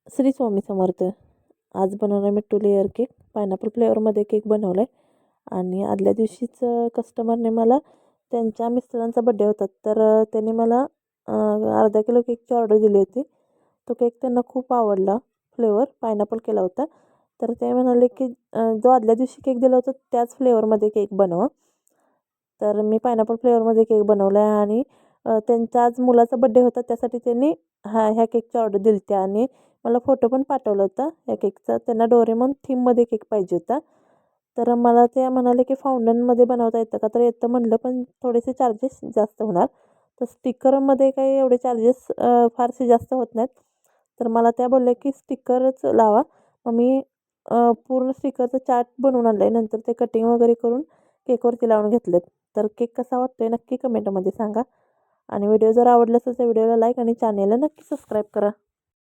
श्री स्वामी समर्थ. आज बनवणार मी 2 layer cake. Pineapple फ्लेवरमध्ये cake बनवला आहे आणि आदल्या दिवशीच कस्टमरने मला त्यांच्या मिस्टरांचा बड्डे होता, तर त्यांनी मला अर्धा किलो केकची ऑर्डर दिली होती. तो केक त्यांना खूप आवडला. फ्लेवर पायनॅपल केला होता. तर ते म्हणाले की जो आदल्या दिवशी केक दिला होता त्याच फ्लेवरमध्ये केक बनवा. तर मी पायनॅपल फ्लेवरमध्ये केक बनवला आहे आणि त्यांच्या आज मुलाचा बड्डे होता, त्यासाठी त्यांनी ह्या केकची ऑर्डर दिली होती आणि मला फोटो पण पाठवला होता या केकचा. त्यांना डोरेमॉन थीममध्ये केक पाहिजे होता. तर मला ते म्हणाले की फाउंडनमध्ये बनवता येतं का? तर येतं म्हटलं, पण थोडेसे चार्जेस जास्त होणार. तर स्टिकरमध्ये काही एवढे चार्जेस फारसे जास्त होत नाहीत. तर मला त्या बोलल्या की स्टिकरच लावा. मग मी पूर्ण स्टिकरचं चार्ट बनवून आणलं आहे. नंतर ते कटिंग वगैरे करून केकवरती लावून घेतलेत. तर केक कसा वाटतो आहे नक्की कमेंटमध्ये सांगा आणि व्हिडिओ जर आवडला असेल तर व्हिडिओला लाईक आणि चॅनेलला नक्की सबस्क्राईब करा.